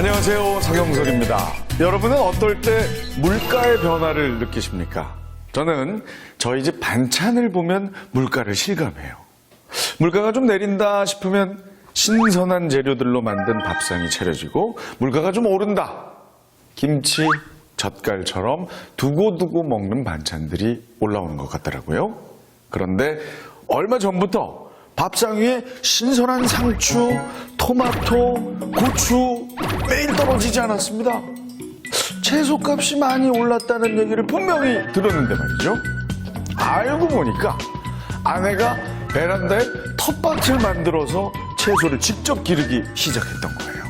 안녕하세요, 성영석입니다. 여러분은 어떨 때 물가의 변화를 느끼십니까? 저는 저희 집 반찬을 보면 물가를 실감해요. 물가가 좀 내린다 싶으면 신선한 재료들로 만든 밥상이 차려지고, 물가가 좀 오른다, 김치, 젓갈처럼 두고두고 먹는 반찬들이 올라오는 것 같더라고요. 그런데 얼마 전부터 밥상 위에 신선한 상추, 토마토, 고추 매일 떨어지지 않았습니다. 채소값이 많이 올랐다는 얘기를 분명히 들었는데 말이죠. 알고 보니까 아내가 베란다에 텃밭을 만들어서 채소를 직접 기르기 시작했던 거예요.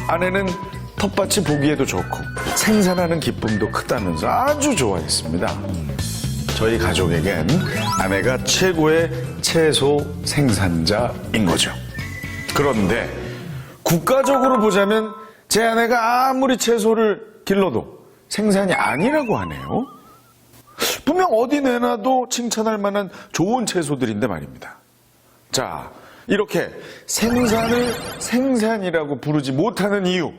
아내는 텃밭이 보기에도 좋고 생산하는 기쁨도 크다면서 아주 좋아했습니다. 저희 가족에겐 아내가 최고의 채소 생산자인 거죠. 그런데 국가적으로 보자면 제 아내가 아무리 채소를 길러도 생산이 아니라고 하네요. 분명 어디 내놔도 칭찬할 만한 좋은 채소들인데 말입니다. 자, 이렇게 생산을 생산이라고 부르지 못하는 이유,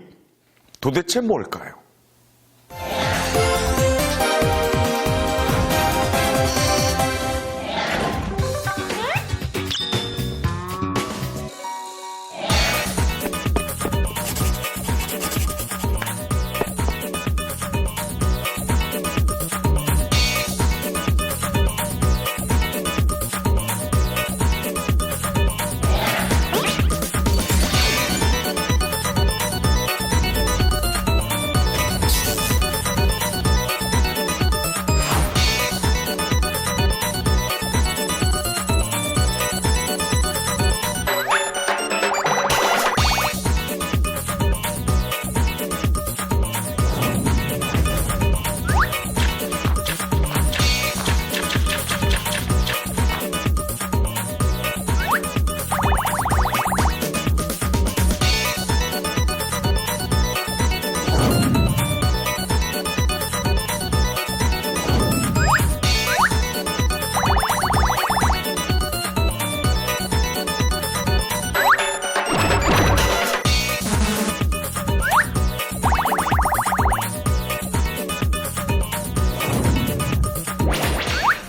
도대체 뭘까요?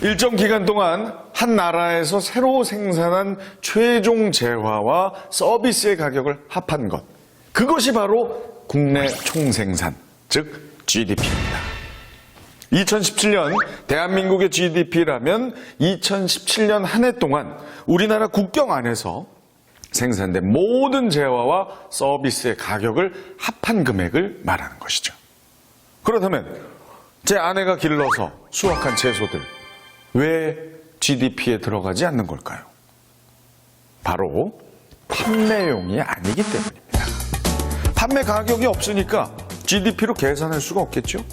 일정 기간 동안 한 나라에서 새로 생산한 최종 재화와 서비스의 가격을 합한 것, 그것이 바로 국내 총생산, 즉 GDP입니다. 2017년 대한민국의 GDP라면 2017년 한 해 동안 우리나라 국경 안에서 생산된 모든 재화와 서비스의 가격을 합한 금액을 말하는 것이죠. 그렇다면 제 아내가 길러서 수확한 채소들, 왜 GDP에 들어가지 않는 걸까요? 바로 판매용이 아니기 때문입니다. 판매 가격이 없으니까 GDP로 계산할 수가 없겠죠?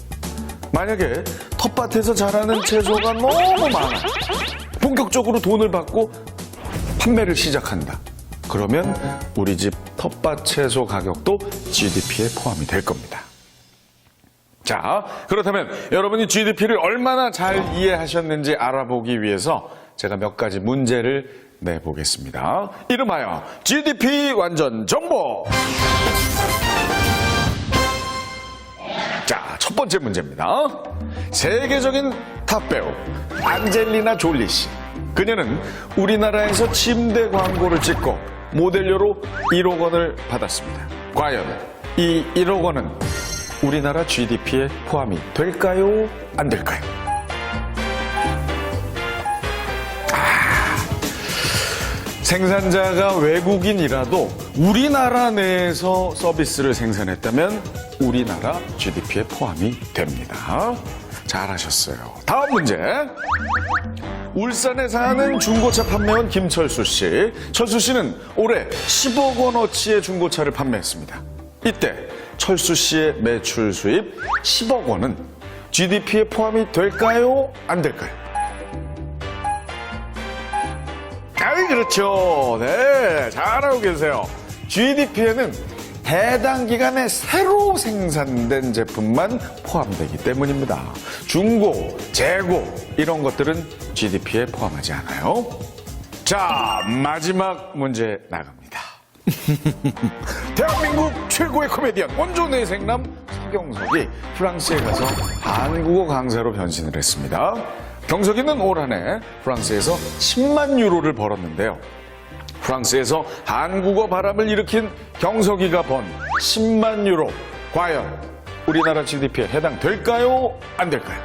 만약에 텃밭에서 자라는 채소가 너무 많아, 본격적으로 돈을 받고 판매를 시작한다, 그러면 우리 집 텃밭 채소 가격도 GDP에 포함이 될 겁니다. 자, 그렇다면 여러분이 GDP를 얼마나 잘 이해하셨는지 알아보기 위해서 제가 몇 가지 문제를 내보겠습니다. 이름하여 GDP 완전 정보! 자, 첫 번째 문제입니다. 세계적인 탑배우 안젤리나 졸리 씨. 그녀는 우리나라에서 침대 광고를 찍고 모델료로 1억 원을 받았습니다. 과연 이 1억 원은 우리나라 GDP에 포함이 될까요? 안 될까요? 생산자가 외국인이라도 우리나라 내에서 서비스를 생산했다면 우리나라 GDP에 포함이 됩니다. 잘하셨어요. 다음 문제. 울산에 사는 중고차 판매원 김철수 씨. 철수 씨는 올해 10억 원어치의 중고차를 판매했습니다. 이때 철수 씨의 매출 수입 10억 원은 GDP에 포함이 될까요? 안 될까요? 아이, 그렇죠. 네, 잘하고 계세요. GDP에는 해당 기간에 새로 생산된 제품만 포함되기 때문입니다. 중고, 재고 이런 것들은 GDP에 포함하지 않아요. 자, 마지막 문제 나갑니다. 대한민국 최고의 코미디언 원조 내생남 서경석이 프랑스에 가서 한국어 강사로 변신을 했습니다. 경석이는 올 한 해 프랑스에서 10만 유로를 벌었는데요. 프랑스에서 한국어 바람을 일으킨 경석이가 번 10만 유로, 과연 우리나라 GDP에 해당될까요? 안 될까요?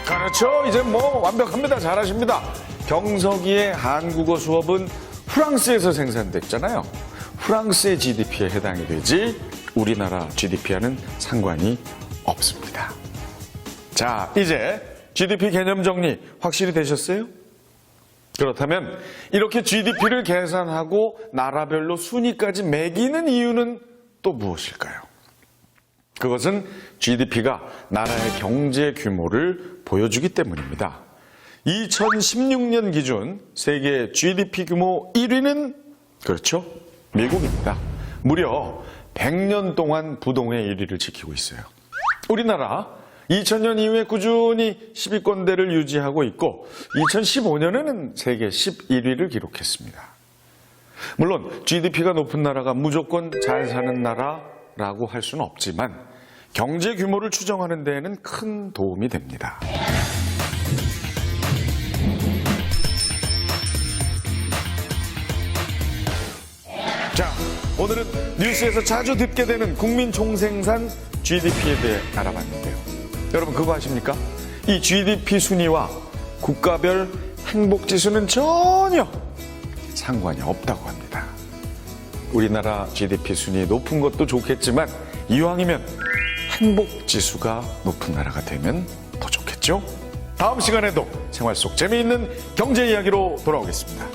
그렇죠. 이제 뭐 완벽합니다. 잘하십니다. 경석이의 한국어 수업은 프랑스에서 생산됐잖아요. 프랑스의 GDP에 해당이 되지 우리나라 GDP와는 상관이 없습니다. 자, 이제 GDP 개념 정리 확실히 되셨어요? 그렇다면 이렇게 GDP를 계산하고 나라별로 순위까지 매기는 이유는 또 무엇일까요? 그것은 GDP가 나라의 경제 규모를 보여주기 때문입니다. 2016년 기준 세계 GDP 규모 1위는 그렇죠? 미국입니다. 무려 100년 동안 부동의 1위를 지키고 있어요. 우리나라 2000년 이후에 꾸준히 10위권대를 유지하고 있고 2015년에는 세계 11위를 기록했습니다. 물론 GDP가 높은 나라가 무조건 잘 사는 나라라고 할 수는 없지만 경제 규모를 추정하는 데에는 큰 도움이 됩니다. 자, 오늘은 뉴스에서 자주 듣게 되는 국민 총생산 GDP에 대해 알아봤는데요. 여러분 그거 아십니까? 이 GDP 순위와 국가별 행복지수는 전혀 상관이 없다고 합니다. 우리나라 GDP 순위 높은 것도 좋겠지만 이왕이면 행복지수가 높은 나라가 되면 더 좋겠죠? 다음 시간에도 생활 속 재미있는 경제 이야기로 돌아오겠습니다.